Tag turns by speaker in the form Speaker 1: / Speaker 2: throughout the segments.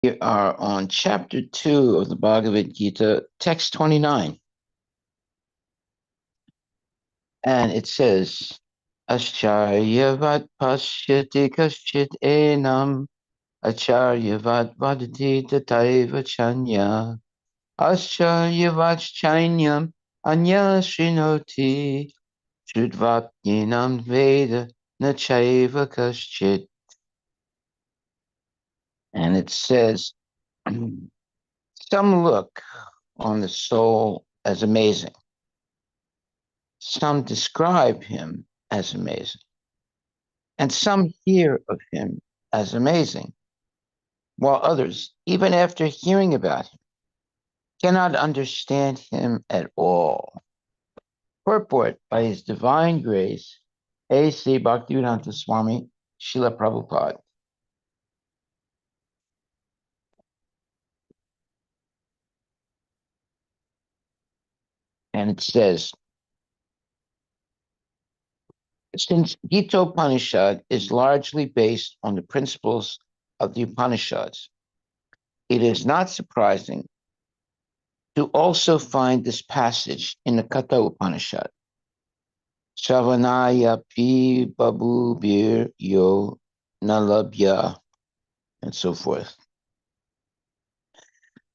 Speaker 1: We are on chapter 2 of the Bhagavad Gita, text 29. And it says, Ascharyavat pashyati kaschit enam, Acharyavat vadati tataiva chanya, Ascharyavat chainyam anya srinoti, Shrudvapninam veda nachaiva kaschit. And it says, some look on the soul as amazing. Some describe him as amazing, and some hear of him as amazing, while others, even after hearing about him, cannot understand him at all. Purport by His Divine Grace, A.C. Bhaktivedanta Swami, Srila Prabhupada. And it says, since Gita Upanishad is largely based on the principles of the Upanishads, it is not surprising to also find this passage in the Katha Upanishad. Shavanaya pi babu bir yo nalabhya, and so forth.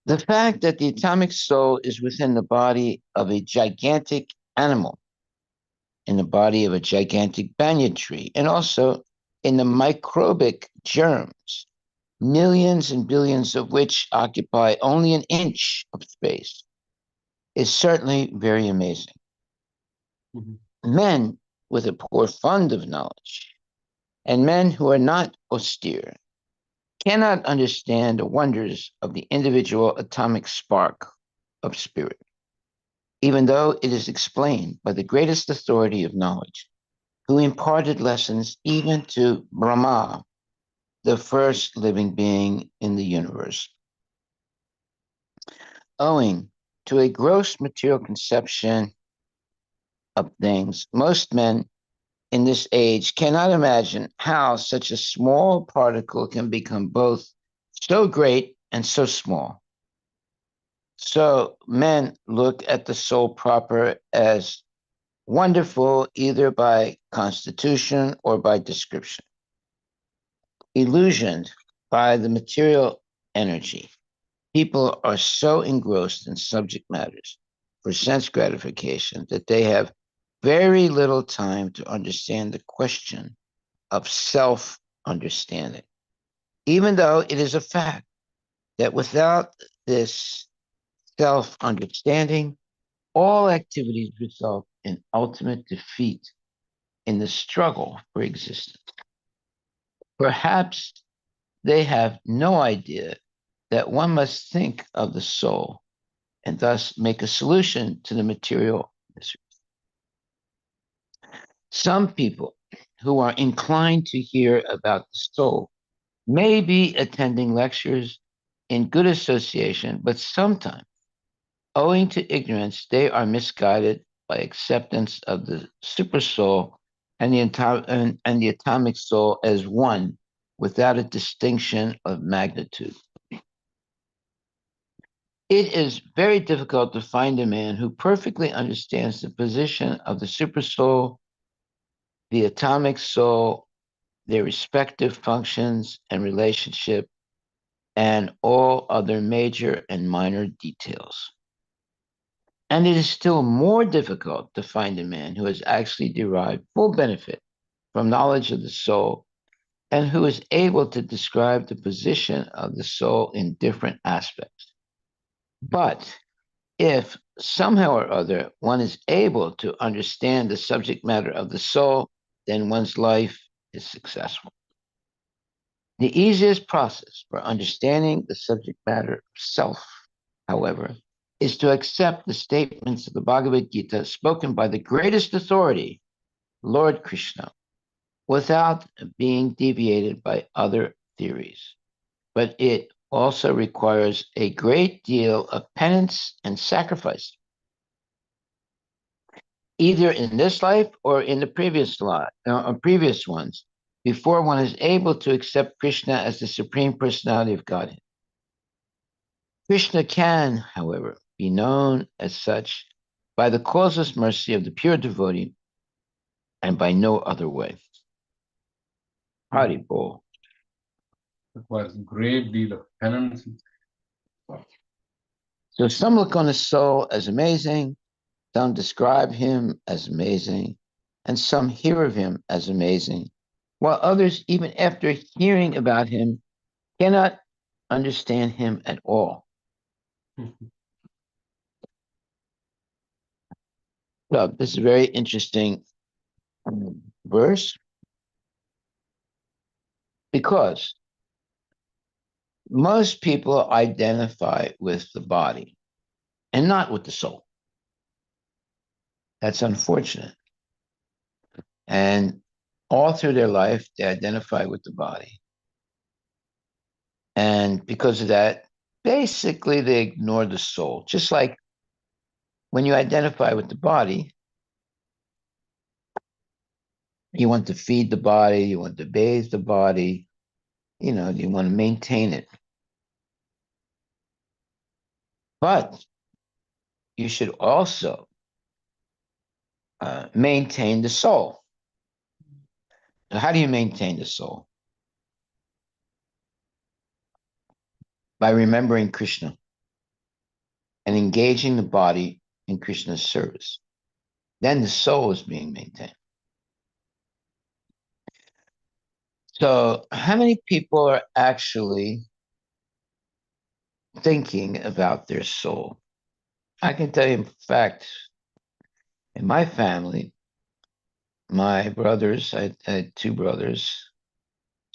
Speaker 1: The fact that the atomic soul is within the body of a gigantic animal, in the body of a gigantic banyan tree, and also in the microbic germs, millions and billions of which occupy only an inch of space, is certainly very amazing. Mm-hmm. Men with a poor fund of knowledge and men who are not austere cannot understand the wonders of the individual atomic spark of spirit, even though it is explained by the greatest authority of knowledge, who imparted lessons even to Brahma, the first living being in the universe. Owing to a gross material conception of things, most men in this age cannot imagine how such a small particle can become both so great and so small. So men look at the soul proper as wonderful either by constitution or by description. Illusioned by the material energy, people are so engrossed in subject matters for sense gratification that they have very little time to understand the question of self-understanding, even though it is a fact that without this self-understanding, all activities result in ultimate defeat in the struggle for existence. Perhaps they have no idea that one must think of the soul and thus make a solution to the material misery. Some people who are inclined to hear about the soul may be attending lectures in good association, but sometimes, owing to ignorance, they are misguided by acceptance of the super soul and the atomic soul as one without a distinction of magnitude. It is very difficult to find a man who perfectly understands the position of the super soul, the atomic soul, their respective functions and relationship, and all other major and minor details. And it is still more difficult to find a man who has actually derived full benefit from knowledge of the soul and who is able to describe the position of the soul in different aspects. But if somehow or other one is able to understand the subject matter of the soul, then one's life is successful. The easiest process for understanding the subject matter of self, however, is to accept the statements of the Bhagavad Gita spoken by the greatest authority, Lord Krishna, without being deviated by other theories. But it also requires a great deal of penance and sacrifice, either in this life or in the previous life, or previous ones, before one is able to accept Krishna as the Supreme Personality of Godhead. Krishna can, however, be known as such by the causeless mercy of the pure devotee and by no other way. Haribol.
Speaker 2: Requires a great deal of penance.
Speaker 1: So some look on the soul as amazing, some describe him as amazing, and some hear of him as amazing, while others, even after hearing about him, cannot understand him at all. So this is a very interesting verse because most people identify with the body and not with the soul. That's unfortunate. And all through their life, they identify with the body. And because of that, basically they ignore the soul. Just like when you identify with the body, you want to feed the body, you want to bathe the body, you want to maintain it. But you should also maintain the soul. So how do you maintain the soul? By remembering Krishna and engaging the body in Krishna's service. Then the soul is being maintained. So, how many people are actually thinking about their soul? I can tell you, in fact, in my family, my brothers, I had two brothers,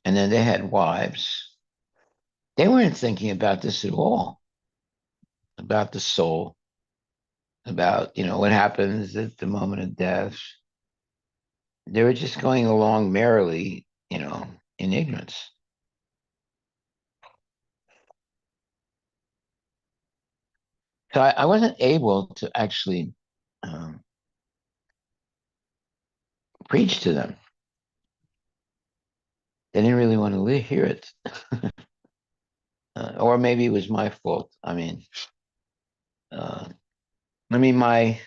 Speaker 1: and then they had wives. They weren't thinking about this at all, about the soul, about, what happens at the moment of death. They were just going along merrily, in ignorance. So I wasn't able to actually um, preach to them. They didn't really want to hear it. Or maybe it was my fault. My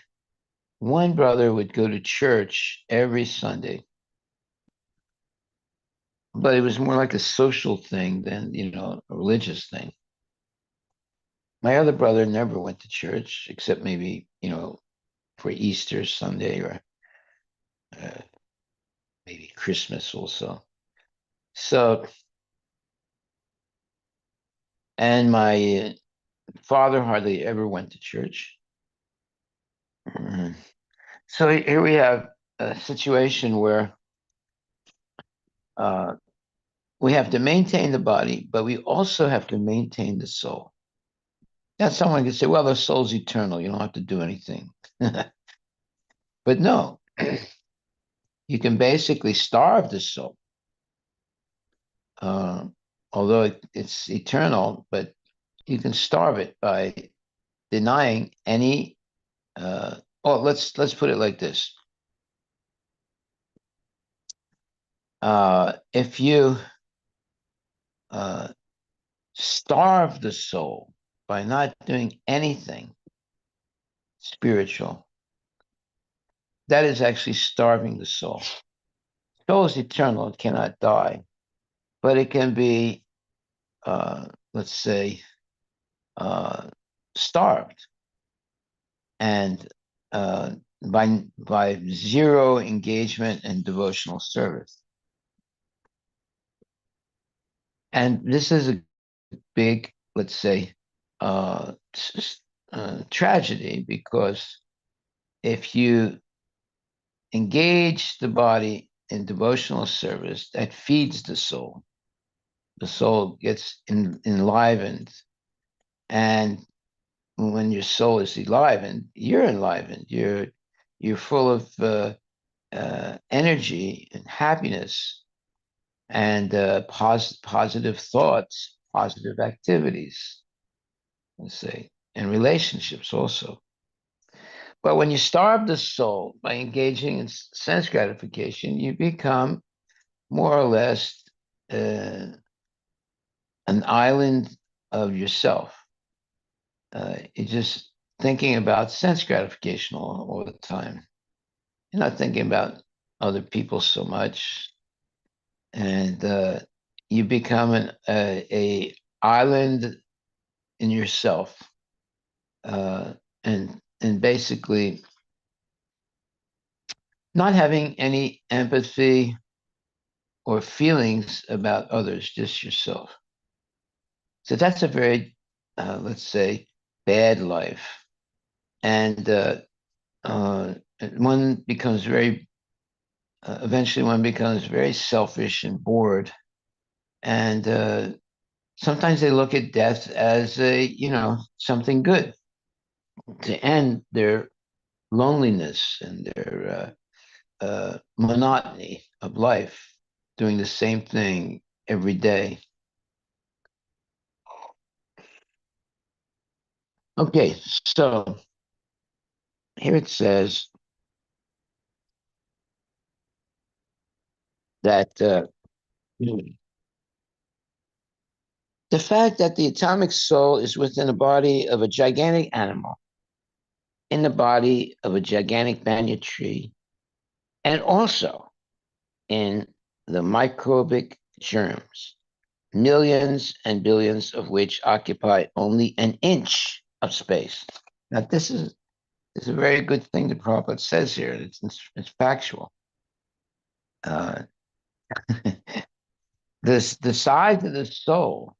Speaker 1: one brother would go to church every Sunday, but it was more like a social thing than, a religious thing. My other brother never went to church except maybe, for Easter Sunday or uh, maybe Christmas also. So, and my father hardly ever went to church. Mhm. So here we have a situation where uh, we have to maintain the body, but we also have to maintain the soul. Now, someone could say, well, the soul's eternal. You don't have to do anything. But no, you can basically starve the soul. Uh, Although it's eternal, but you can starve it by denying any. Let's put it like this: if you uh, starve the soul by not doing anything spiritual, that is actually starving the soul. Soul is eternal; it cannot die, but it can be, let's say, uh, starved, and by zero engagement and devotional service. And this is a big, let's say, tragedy, because if you engage the body in devotional service, that feeds the soul. The soul gets enlivened, and when your soul is enlivened, you're enlivened. You're full of energy and happiness and positive thoughts, positive activities, let's say, and relationships also. But when you starve the soul by engaging in sense gratification, you become more or less uh, an island of yourself. You're just thinking about sense gratification all the time. You're not thinking about other people so much, and you become a island in yourself, and basically not having any empathy or feelings about others, just yourself. So that's a very, let's say, bad life, and uh, one becomes very. Eventually, one becomes very selfish and bored, and sometimes they look at death as something good to end their loneliness and their monotony of life, doing the same thing every day. Okay, so here it says that the fact that the atomic soul is within the body of a gigantic animal, in the body of a gigantic banyan tree, and also in the microbic germs, millions and billions of which occupy only an inch of space. Now, this is a very good thing that Prabhupada says here. It's factual. Uh, the size of the soul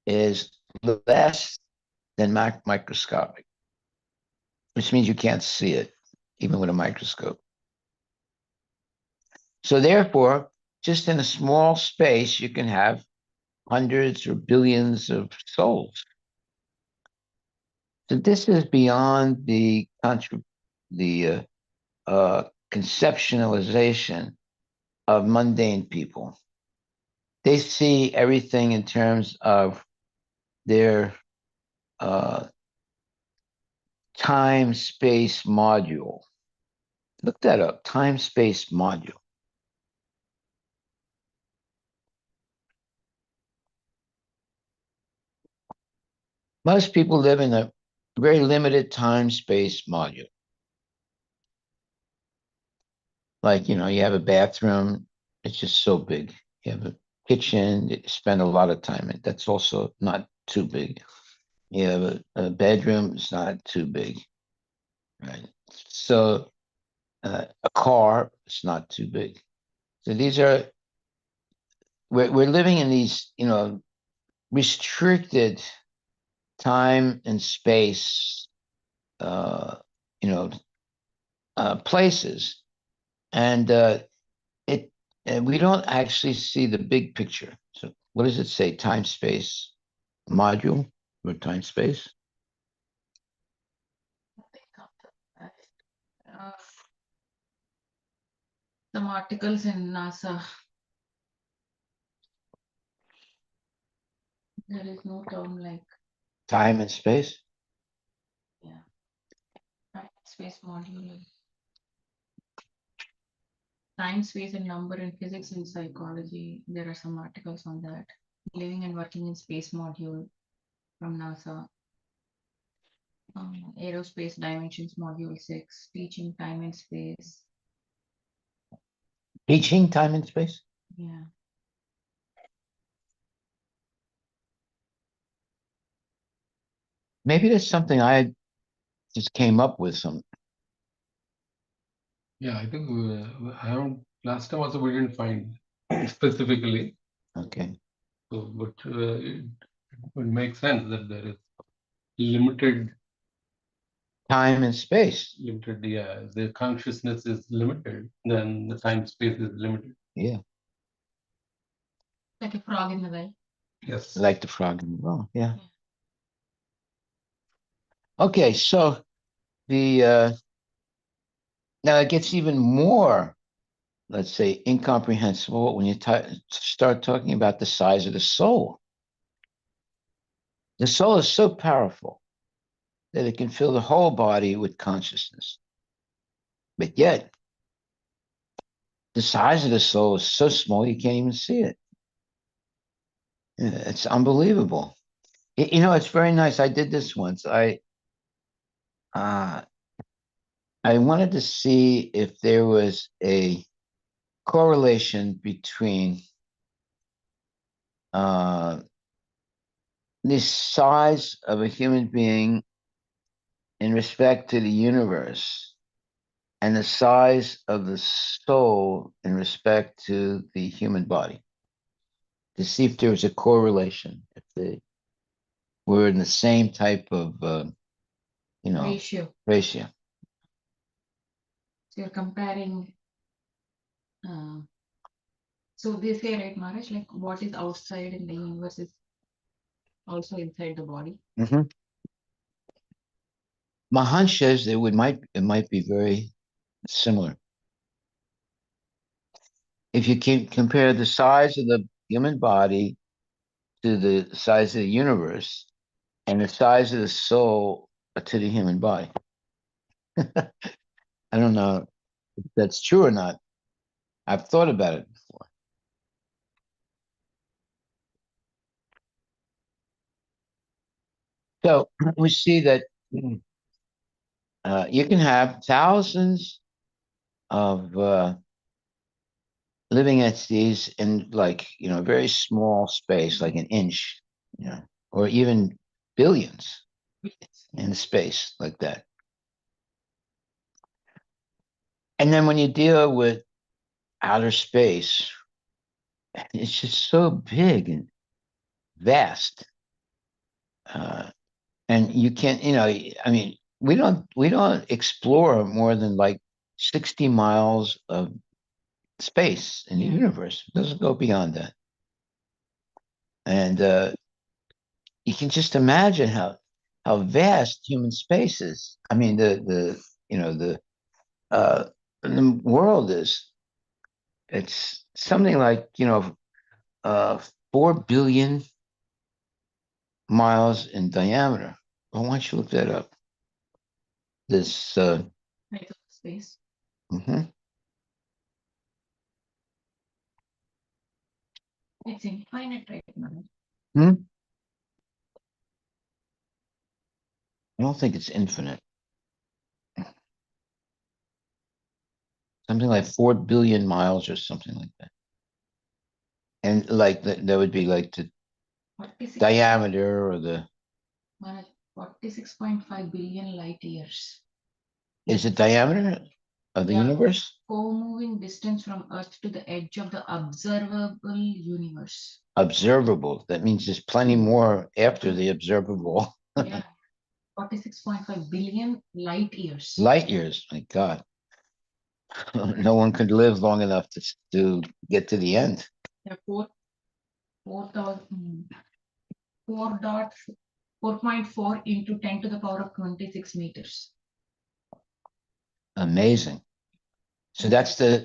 Speaker 1: is less than microscopic, which means you can't see it even with a microscope. So therefore, just in a small space, you can have hundreds or billions of souls. So this is beyond the conceptualization of mundane people. They see everything in terms of their uh, time space module. Look that up, time space module. Most people live in a very limited time space module. Like, you have a bathroom, it's just so big. You have a kitchen, you spend a lot of time in. That's also not too big. You have a bedroom, it's not too big, right? So a car, it's not too big. So we're living in these, restricted time and space, uh, you know, places, and it and we don't actually see the big picture. So what does it say? Time space module or time space?
Speaker 3: Uh, some articles in NASA, there is no term like,
Speaker 1: Time and space.
Speaker 3: yeah, space module, time, space, and number in physics and psychology. There are some articles on that. Living and working in space module from NASA. Aerospace Dimensions Module 6, teaching time and space.
Speaker 1: Teaching time and space.
Speaker 3: Yeah.
Speaker 1: Maybe that's something I just came up with. Some
Speaker 2: Yeah, I think I haven't. Last time also we didn't find specifically.
Speaker 1: okay.
Speaker 2: So, but it would make sense that there is limited,
Speaker 1: Time and space.
Speaker 2: limited. Yeah, the consciousness is limited, then the time space is limited.
Speaker 1: Yeah,
Speaker 3: Like a frog in the well.
Speaker 2: Yes.
Speaker 1: like the frog in the well. Yeah. Okay, so the now it gets even more, let's say, incomprehensible when you start talking about the size of the soul. The soul is so powerful that it can fill the whole body with consciousness. But yet, the size of the soul is so small you can't even see it. Yeah, it's unbelievable. You know, it's very nice. I did this once. Uh, I wanted to see if there was a correlation between uh, the size of a human being in respect to the universe and the size of the soul in respect to the human body, to see if there was a correlation, if they were in the same type of,
Speaker 3: Ratio.
Speaker 1: ratio.
Speaker 3: So you're comparing. Uh, so they say, right, Maharaj, like what is outside in the universe is also inside the body.
Speaker 1: Mm-hmm. My hunch is it might be very similar. If you can compare the size of the human body to the size of the universe and the size of the soul to the human body. I don't know if that's true or not. I've thought about it before. So we see that you can have thousands of living entities in like, a very small space, like an inch, or even billions in space like that. And then when you deal with outer space, it's just so big and vast. And you can't, I mean, we don't explore more than like 60 miles of space in the universe. It doesn't go beyond that. And you can just imagine how vast human space is. I mean, uh, the world is. It's something like 4 billion miles in diameter. Well, why don't you look that up? This.
Speaker 3: Height of space.
Speaker 1: Mhm.
Speaker 3: It's infinite, right, Maharaj?
Speaker 1: Hmm? I don't think it's infinite. Something like 4 billion miles or something like that. And like that would be like the
Speaker 3: 46,
Speaker 1: diameter or the.
Speaker 3: Maharaj, 46.5 billion light years.
Speaker 1: Is the diameter of the
Speaker 3: Yeah.
Speaker 1: universe?
Speaker 3: Co-moving distance from Earth to the edge of the observable universe.
Speaker 1: Observable. That means there's plenty more after the observable.
Speaker 3: Yeah. 46.5 billion light years.
Speaker 1: Light years. My God. No one could live long enough to get to the end.
Speaker 3: Yeah, 4.4 into 10 to the power of 26 meters.
Speaker 1: Amazing. So that's the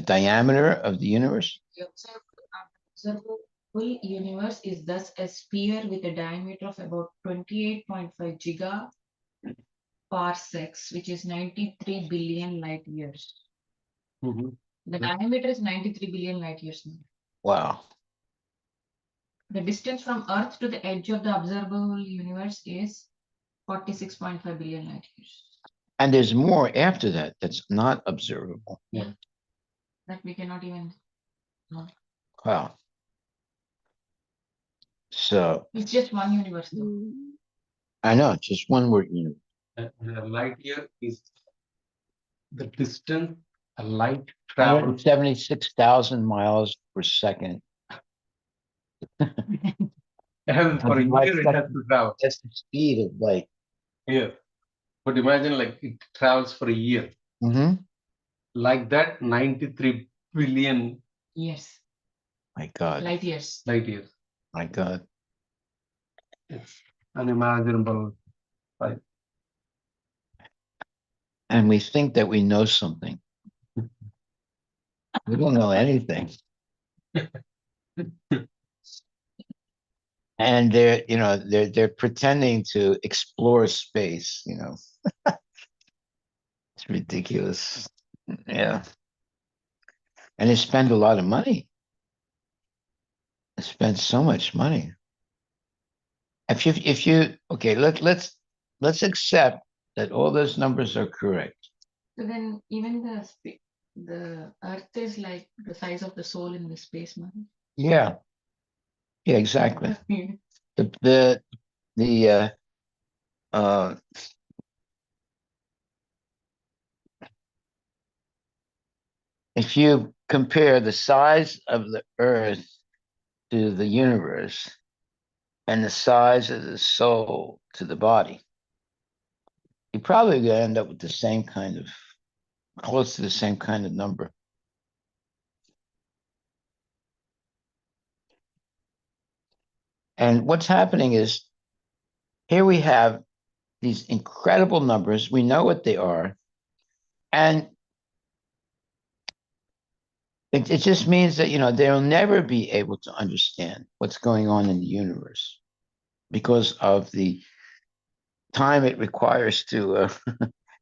Speaker 1: diameter of the universe.
Speaker 3: The observable universe is thus a sphere with a diameter of about 28.5 gigaparsecs, which is 93 billion light years.
Speaker 2: Mhm.
Speaker 3: The diameter is 93 billion light years now.
Speaker 1: Wow.
Speaker 3: The distance from Earth to the edge of the observable universe is 46.5 billion light years.
Speaker 1: And there's more after that that's not observable.
Speaker 3: Yeah. That we cannot even know.
Speaker 1: Wow. So
Speaker 3: It's just one universe though.
Speaker 1: I know, just one word universe.
Speaker 2: The light year is the distance a light travels.
Speaker 1: 176,000 miles per second.
Speaker 2: For a year it has to travel.
Speaker 1: That's the speed of light.
Speaker 2: Yes. But imagine like it travels for a year.
Speaker 1: Mm-hmm.
Speaker 2: Like that, 93 billion
Speaker 3: Yes.
Speaker 1: My God.
Speaker 3: Light years.
Speaker 2: light years.
Speaker 1: My God.
Speaker 2: It's unimaginable. Right?
Speaker 1: And we think that we know something. We don't know anything. And they're pretending to explore space, It's ridiculous. Yeah. And they spend a lot of money. spent so much money. If you okay, let's accept that all those numbers are correct.
Speaker 3: So then even the earth is like the size of the soul in the space, man.
Speaker 1: Yeah, yeah, exactly. The uh if you compare the size of the earth to the universe and the size of the soul to the body, you probably gonna end up with the same kind of close to the same kind of number. And what's happening is here we have these incredible numbers. We know what they are. And it just means that, they'll never be able to understand what's going on in the universe because of the time it requires to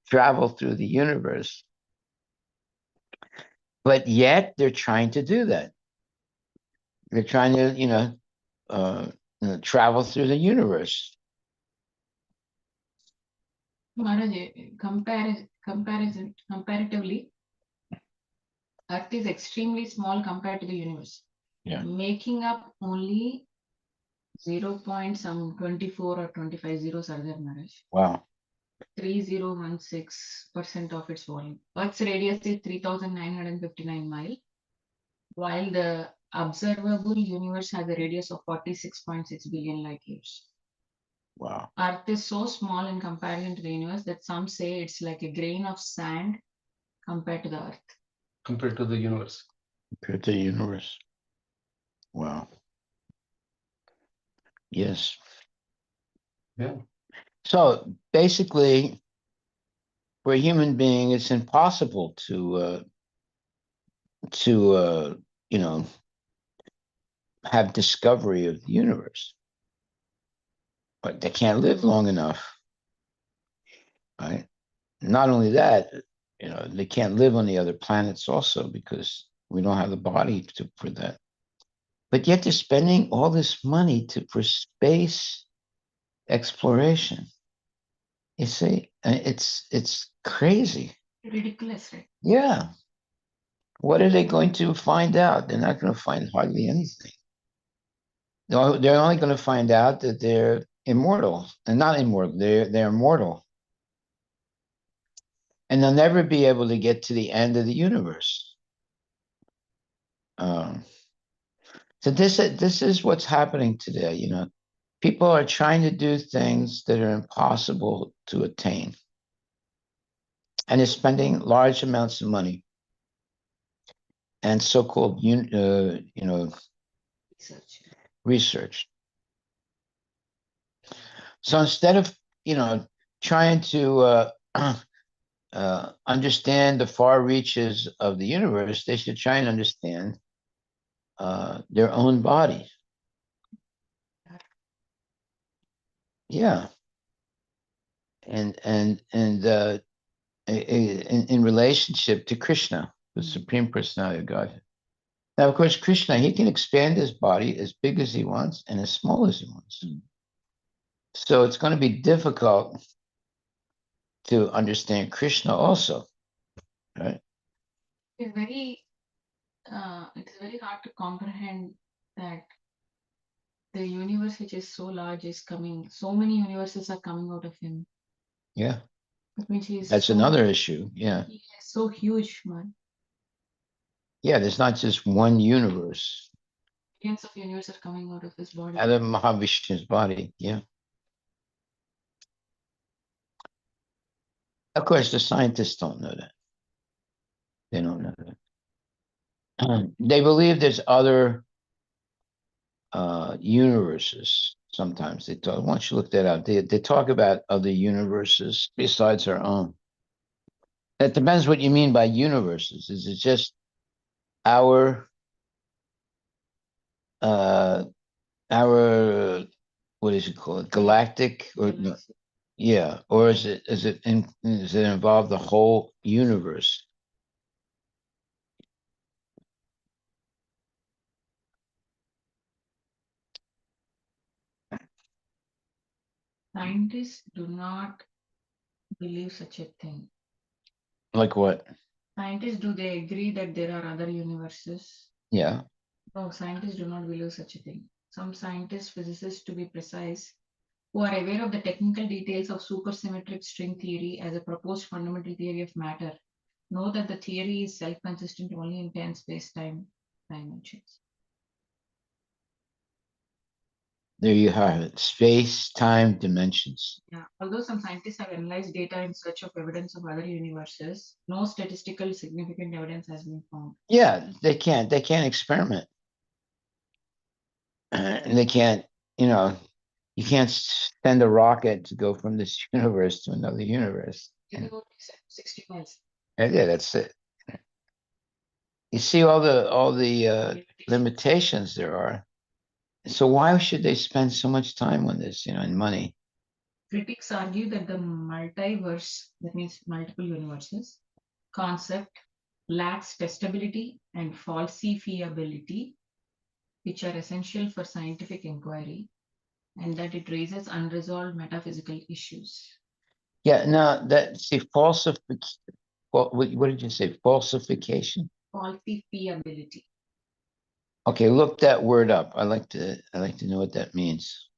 Speaker 1: travel through the universe. But yet they're trying to do that. They're trying to, travel through the universe.
Speaker 3: Maharaj, comparatively, Earth is extremely small compared to the universe.
Speaker 1: Yeah.
Speaker 3: Making up only 0 point some 24 or 25 zeros are there, Maharaj.
Speaker 1: Wow.
Speaker 3: 3016% of its volume. Earth's radius is 3,959 miles, while the observable universe has a radius of 46.6 billion light years.
Speaker 1: Wow.
Speaker 3: Earth is so small in comparison to the universe that some say it's like a grain of sand compared to the Earth.
Speaker 2: Compared to the universe.
Speaker 1: Compared to the universe. Wow. Yes.
Speaker 2: Yeah.
Speaker 1: So basically, for a human being, it's impossible to have discovery of the universe. But they can't live long enough, right? Not only that, they can't live on the other planets also because we don't have the body for that. But yet they're spending all this money for space exploration. You see, it's crazy.
Speaker 3: Ridiculous, right?
Speaker 1: Yeah. What are they going to find out? They're not going to find hardly anything. No, they're only going to find out that they're immortal and not immortal. They're mortal, and they'll never be able to get to the end of the universe. Um, so this is what's happening today. People are trying to do things that are impossible to attain, and they're spending large amounts of money and so-called
Speaker 3: Research.
Speaker 1: research. So instead of trying to understand the far reaches of the universe, they should try and understand their own body. Yeah, and in relationship to Krishna, the Supreme Personality of Godhead. Now, of course, Krishna, he can expand his body as big as he wants and as small as he wants. So it's going to be difficult to understand Krishna also, right?
Speaker 3: It's very hard to comprehend that the universe, which is so large, is coming. So many universes are coming out of him.
Speaker 1: Yeah,
Speaker 3: That means he is
Speaker 1: that's another issue. Yeah,
Speaker 3: he is so huge, man.
Speaker 1: yeah. There's not just one universe
Speaker 3: Millions of universes are coming out of his body.
Speaker 1: out of Mahavishnu's body. Yeah. Of course, the scientists don't know that. They don't know that. They believe there's other universes. Sometimes they talk. Why don't you look that up? They talk about other universes besides our own. That depends what you mean by universes. Is it just our uh our what is it called? Galactic or no, yeah, or does it involve the whole universe?
Speaker 3: Scientists do not believe such a thing.
Speaker 1: Like what?
Speaker 3: Scientists, do they agree that there are other universes?
Speaker 1: Yeah.
Speaker 3: No, scientists do not believe such a thing. Some scientists, physicists to be precise, who are aware of the technical details of supersymmetric string theory as a proposed fundamental theory of matter, know that the theory is self-consistent only in 10 space-time dimensions.
Speaker 1: There you have it. Space, time, dimensions.
Speaker 3: Yeah. Although some scientists have analyzed data in search of evidence of other universes, no statistical significant evidence has been found.
Speaker 1: Yeah, they can't experiment. And they can't, you know, you can't send a rocket to go from this universe to another universe.
Speaker 3: It is only 60 miles.
Speaker 1: Yeah, that's it. You see all the limitations there are. So why should they spend so much time on this, and money?
Speaker 3: Critics argue that the multiverse, that means multiple universes, concept lacks testability and falsifiability, which are essential for scientific inquiry, and that it raises unresolved metaphysical issues.
Speaker 1: Yeah, no, falsification. What did you say? Falsification.
Speaker 3: Falsifiability.
Speaker 1: Okay, look that word up. I like to know what that means.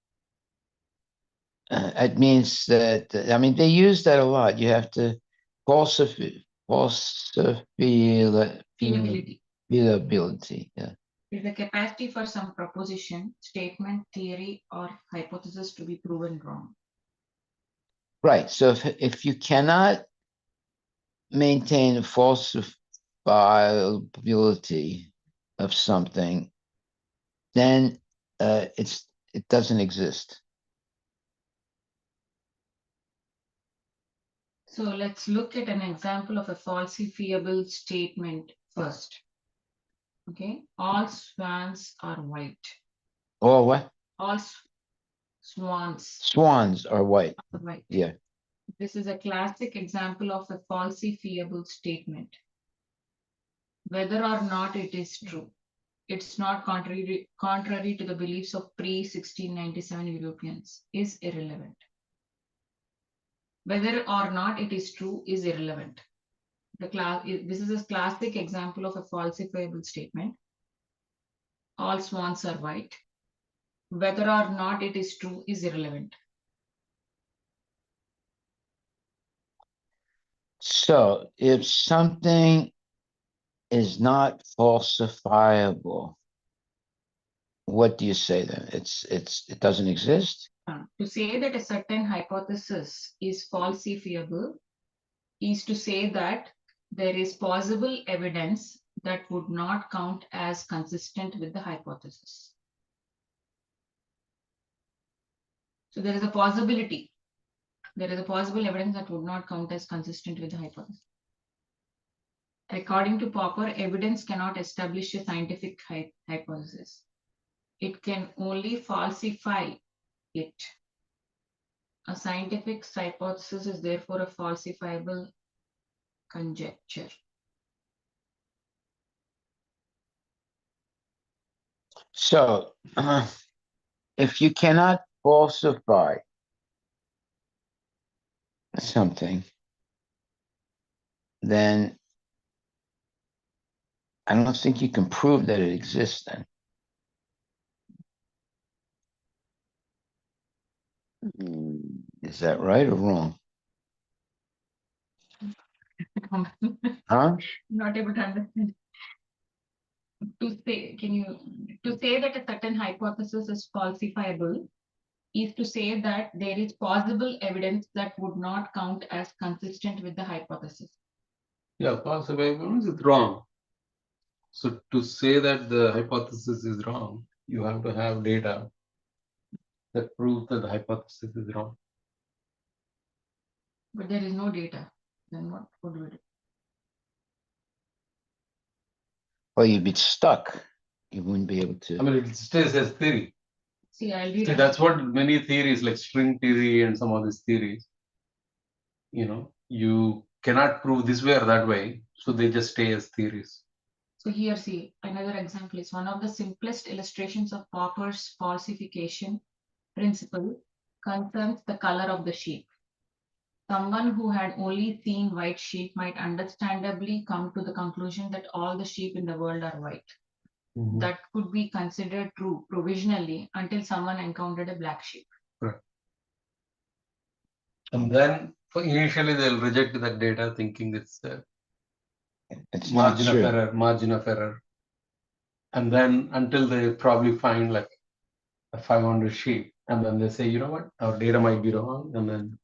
Speaker 1: It means that they use that a lot. You have to falsifiability.
Speaker 3: Fiability
Speaker 1: Yeah.
Speaker 3: is the capacity for some proposition, statement, theory, or hypothesis to be proven wrong.
Speaker 1: Right. So if you cannot maintain a falsifiability of something, then it doesn't exist.
Speaker 3: So let's look at an example of a falsifiable statement first. Okay, all swans are white.
Speaker 1: Or what?
Speaker 3: All swans
Speaker 1: Swans are white.
Speaker 3: are white.
Speaker 1: Yeah.
Speaker 3: This is a classic example of a falsifiable statement. Whether or not it is true, it's not contrary to the beliefs of pre-1697 Europeans, is irrelevant. Whether or not it is true is irrelevant. This is a classic example of a falsifiable statement. All swans are white. Whether or not it is true is irrelevant.
Speaker 1: So if something is not falsifiable, what do you say then? It doesn't exist?
Speaker 3: To say that a certain hypothesis is falsifiable is to say that there is possible evidence that would not count as consistent with the hypothesis. So there is a possibility. There is a possible evidence that would not count as consistent with the hypothesis. According to Popper, evidence cannot establish a scientific hypothesis. It can only falsify it. A scientific hypothesis is therefore a falsifiable conjecture.
Speaker 1: So if you cannot falsify something, then I don't think you can prove that it exists then. Is that right or wrong? Huh?
Speaker 3: Not able to understand. To say that a certain hypothesis is falsifiable is to say that there is possible evidence that would not count as consistent with the hypothesis.
Speaker 2: Yeah, falsifiable means it's wrong. So to say that the hypothesis is wrong, you have to have data that proves that the hypothesis is wrong.
Speaker 3: But there is no data. Then what would we do?
Speaker 1: Well, you'd be stuck. You wouldn't be able to.
Speaker 2: I mean, it stays as theory.
Speaker 3: See, I'll
Speaker 2: See,
Speaker 3: read.
Speaker 2: that's what many theories like string theory and some of these theories, you cannot prove this way or that way, so they just stay as theories.
Speaker 3: So here, see, another example is one of the simplest illustrations of Popper's falsification principle concerns the color of the sheep. Someone who had only seen white sheep might understandably come to the conclusion that all the sheep in the world are white.
Speaker 2: Mhm.
Speaker 3: That could be considered true provisionally until someone encountered a black sheep.
Speaker 2: And then initially they'll reject that data thinking it's
Speaker 1: It's not true.
Speaker 2: margin of error. And then until they probably find like a 500 sheep, and then they say, you know what, our data might be wrong, and then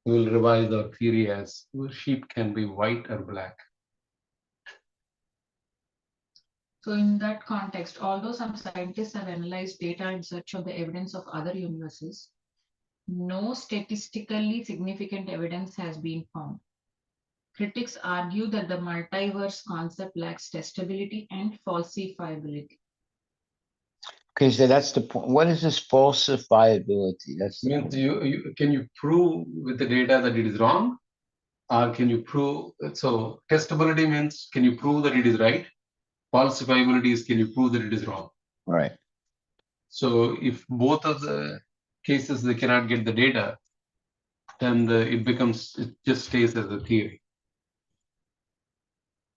Speaker 2: we'll revise our theory as sheep can be white or black.
Speaker 3: So, in that context, although some scientists have analyzed data in search of the evidence of other universes, no statistically significant evidence has been found. Critics argue that the multiverse concept lacks testability and falsifiability.
Speaker 1: Okay, so that's the point. What is this falsifiability? That's the
Speaker 2: Means
Speaker 1: point.
Speaker 2: can you prove with the data that it is wrong, or can you prove? So testability means can you prove that it is right? Falsifiability is can you prove that it is wrong?
Speaker 1: Right.
Speaker 2: So if both of the cases they cannot get the data, then it just stays as a theory.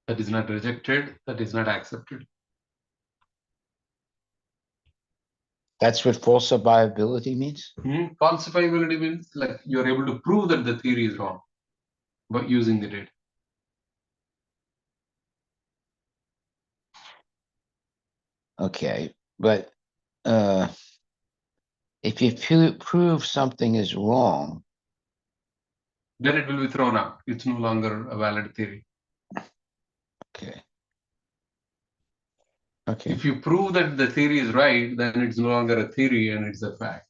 Speaker 2: That is not rejected, that is not accepted.
Speaker 1: That's what falsifiability means?
Speaker 2: Falsifiability means like you're able to prove that the theory is wrong by using the data.
Speaker 1: Okay, but if you prove something is wrong,
Speaker 2: Then it will be thrown out. It's no longer a valid theory.
Speaker 1: okay. Okay.
Speaker 2: If you prove that the theory is right, then it's no longer a theory and it's a fact.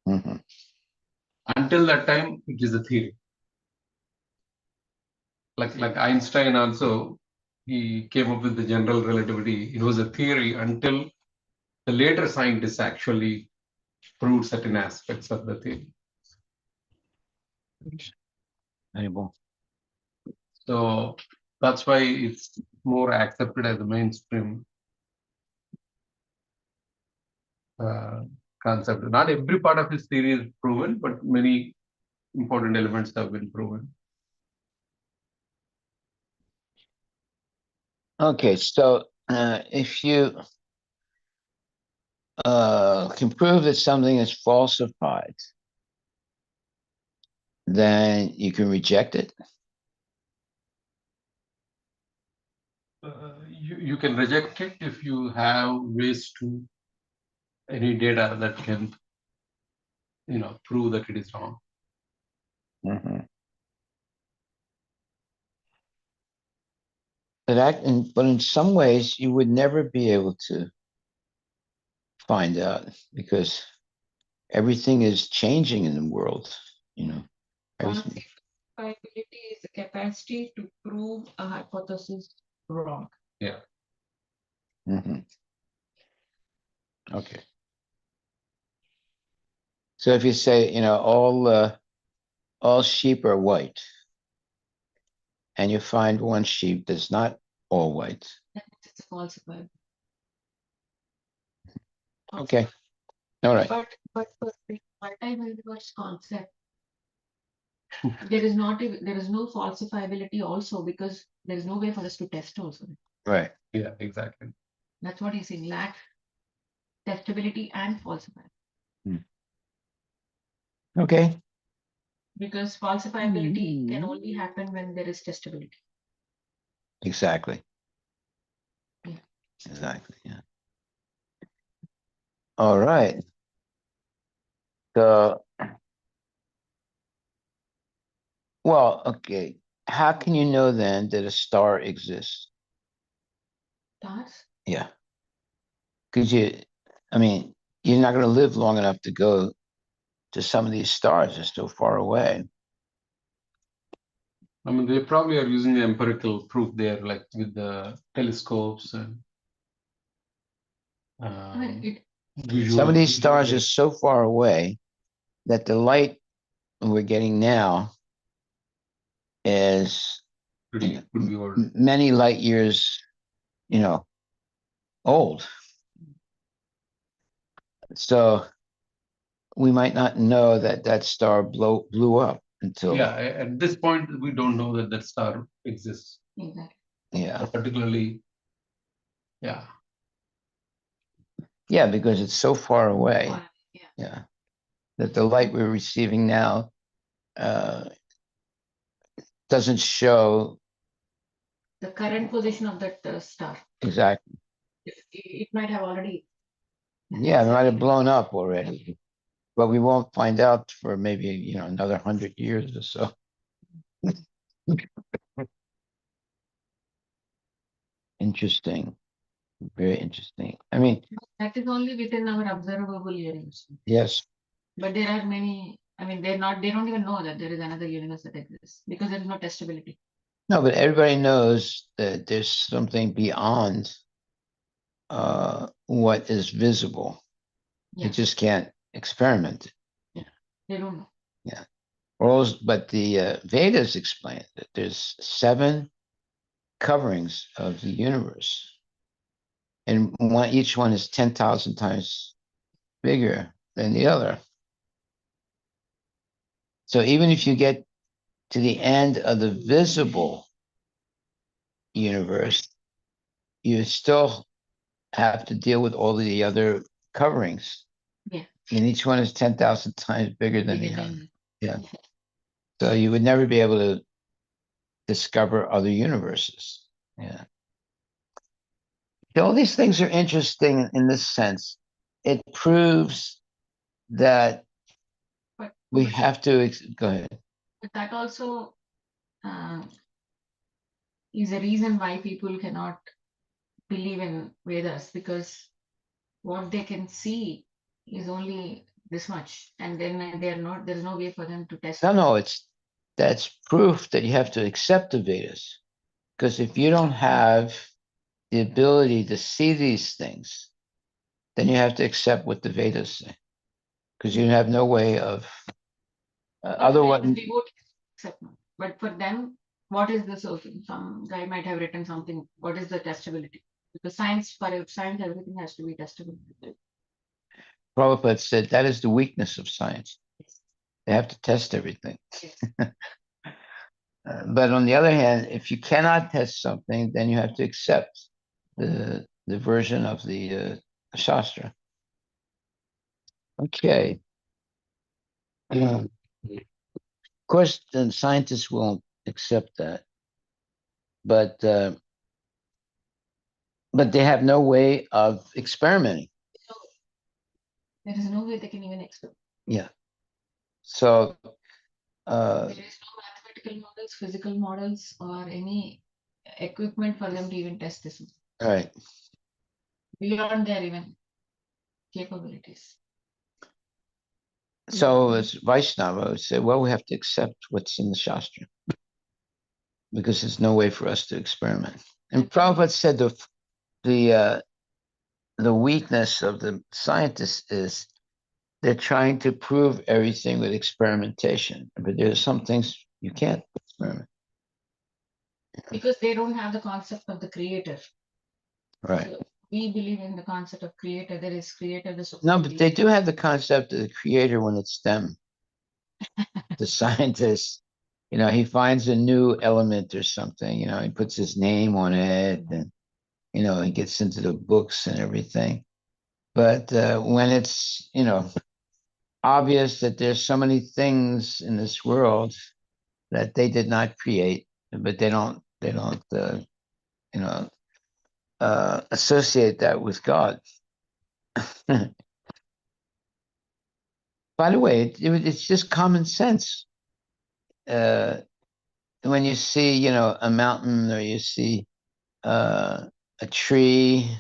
Speaker 1: Mm-hmm.
Speaker 2: Until that time, it is a theory. Like Einstein also, he came up with the general relativity. It was a theory until the later scientists actually proved certain aspects of the theory.
Speaker 1: Anymore.
Speaker 2: So that's why it's more accepted as a mainstream concept. Not every part of his theory is proven, but many important elements have been proven.
Speaker 1: Okay, so if you can prove that something is falsified, then you can reject it.
Speaker 2: You can reject it if you have ways to any data that can prove that it is wrong.
Speaker 1: Mm-hmm. But in some ways, you would never be able to find out because everything is changing in the world. Everything.
Speaker 3: Falsifiability is the capacity to prove a hypothesis wrong.
Speaker 2: Yeah.
Speaker 1: Mm-hmm. Okay. So if you say, all sheep are white, and you find one sheep that's not all white.
Speaker 3: It's falsifiable.
Speaker 1: Okay. All right.
Speaker 3: But for the multiverse concept, there is no falsifiability also because there is no way for us to test also.
Speaker 1: Right.
Speaker 2: Yeah, exactly.
Speaker 3: That's what he's saying. Lack testability and falsifiability.
Speaker 1: Okay.
Speaker 3: Because falsifiability can only happen when there is testability.
Speaker 1: Exactly.
Speaker 3: Yeah.
Speaker 1: Exactly. Yeah. All right. So, well, okay. How can you know then that a star exists?
Speaker 3: Stars?
Speaker 1: Yeah. Because you're not going to live long enough to go to some of these stars. They're so far away.
Speaker 2: I mean, they probably are using the empirical proof there, like with the telescopes and
Speaker 1: Some of these stars are so far away that the light we're getting now is
Speaker 2: could be old.
Speaker 1: many light years, old. So we might not know that that star blew up until
Speaker 2: Yeah, at this point, we don't know that that star exists.
Speaker 3: Exactly.
Speaker 1: yeah.
Speaker 2: Particularly, yeah.
Speaker 1: Yeah, because it's so far away.
Speaker 3: Yeah.
Speaker 1: Yeah. That the light we're receiving now doesn't show
Speaker 3: The current position of that star.
Speaker 1: exactly.
Speaker 3: It might have already.
Speaker 1: Yeah, it might have blown up already, but we won't find out for maybe another 100 years or so. Interesting, very interesting. I mean,
Speaker 3: That is only within our observable universe.
Speaker 1: yes,
Speaker 3: But there are many. I mean, they're not. They don't even know that there is another universe that exists because there is no testability.
Speaker 1: no, but everybody knows that there's something beyond what is visible.
Speaker 3: Yeah.
Speaker 1: You just can't experiment.
Speaker 3: They don't know.
Speaker 1: Yeah. But the Vedas explain that there's 7 coverings of the universe, and each one is 10,000 times bigger than the other. So even if you get to the end of the visible universe, you still have to deal with all the other coverings.
Speaker 3: Yeah.
Speaker 1: And each one is 10,000 times bigger than
Speaker 3: Bigger
Speaker 1: the other.
Speaker 3: than-
Speaker 1: Yeah. So you would never be able to discover other universes. Yeah. So all these things are interesting in this sense. It proves that
Speaker 3: But,
Speaker 1: we have to go ahead.
Speaker 3: but that also uh, is a reason why people cannot believe in Vedas because what they can see is only this much, and then they are not. There's no way for them to test.
Speaker 1: No, that's proof that you have to accept the Vedas. Because if you don't have the ability to see these things, then you have to accept what the Vedas say. Because you have no way of otherwise.
Speaker 3: We would accept. But for them, what is the source? Some guy might have written something. What is the testability? Because for science, everything has to be testable.
Speaker 1: Prabhupada said that is the weakness of science. They have to test everything.
Speaker 3: Yes.
Speaker 1: But on the other hand, if you cannot test something, then you have to accept the version of the Shastra. Okay. Of course, the scientists won't accept that, but they have no way of experimenting.
Speaker 3: There is no way they can even experiment.
Speaker 1: Yeah. So
Speaker 3: There is no mathematical models, physical models, or any equipment for them to even test this
Speaker 1: all right.
Speaker 3: beyond their even capabilities.
Speaker 1: So as Vaishnava would say, well, we have to accept what's in the Shastra because there's no way for us to experiment. And Prabhupada said the weakness of the scientists is they're trying to prove everything with experimentation, but there's some things you can't experiment.
Speaker 3: Because they don't have the concept of the creator.
Speaker 1: Right.
Speaker 3: So we believe in the concept of creator. There is creator, the supreme.
Speaker 1: No, but they do have the concept of the creator when it's them. The scientists, he finds a new element or something, he puts his name on it and, he gets into the books and everything. But when it's, obvious that there's so many things in this world that they did not create, but they don't, associate that with God. By the way, it's just common sense. When you see, a mountain or you see a tree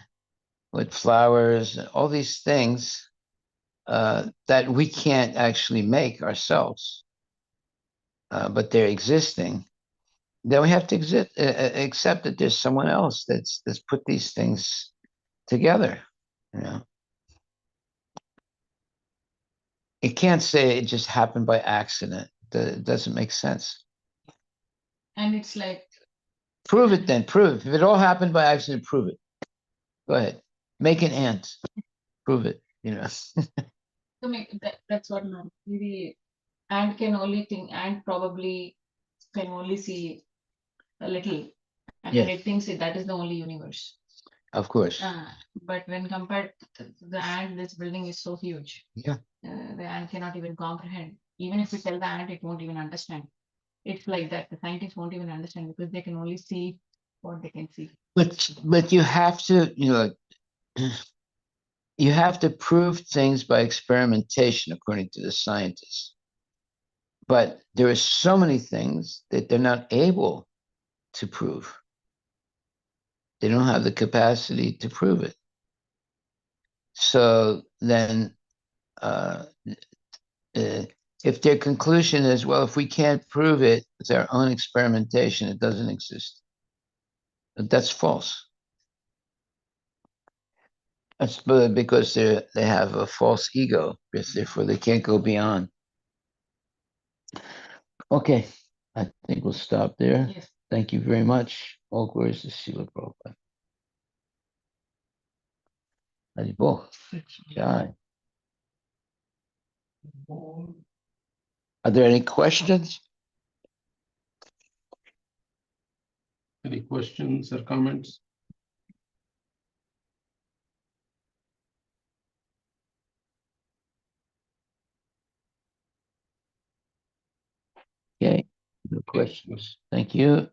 Speaker 1: with flowers, all these things that we can't actually make ourselves, but they're existing. Then we have to accept that there's someone else that's put these things together. It can't say it just happened by accident. It doesn't make sense.
Speaker 3: And it's like
Speaker 1: Prove it then. Prove it. If it all happened by accident, prove it. Go ahead. Make an ant. Prove it.
Speaker 3: so to make that's what the ant can only think, ant probably can only see a little, and then
Speaker 1: Yes.
Speaker 3: it thinks that is the only universe.
Speaker 1: Of course.
Speaker 3: But when compared to the ant, this building is so huge.
Speaker 1: Yeah.
Speaker 3: The ant cannot even comprehend. Even if we tell the ant, it won't even understand. It's like that. The scientists won't even understand because they can only see what they can see.
Speaker 1: But you have to, you have to prove things by experimentation, according to the scientists. But there are so many things that they're not able to prove. They don't have the capacity to prove it. So then, if their conclusion is, well, if we can't prove it with our own experimentation, it doesn't exist. But that's false. That's because they have a false ego, therefore they can't go beyond. Okay, I think we'll stop there.
Speaker 3: Yes.
Speaker 1: Thank you very much. All glories to Srila Prabhupada. Haribol. Jai. Are there any questions?
Speaker 2: Any questions or comments?
Speaker 1: Okay, no questions. Thank you.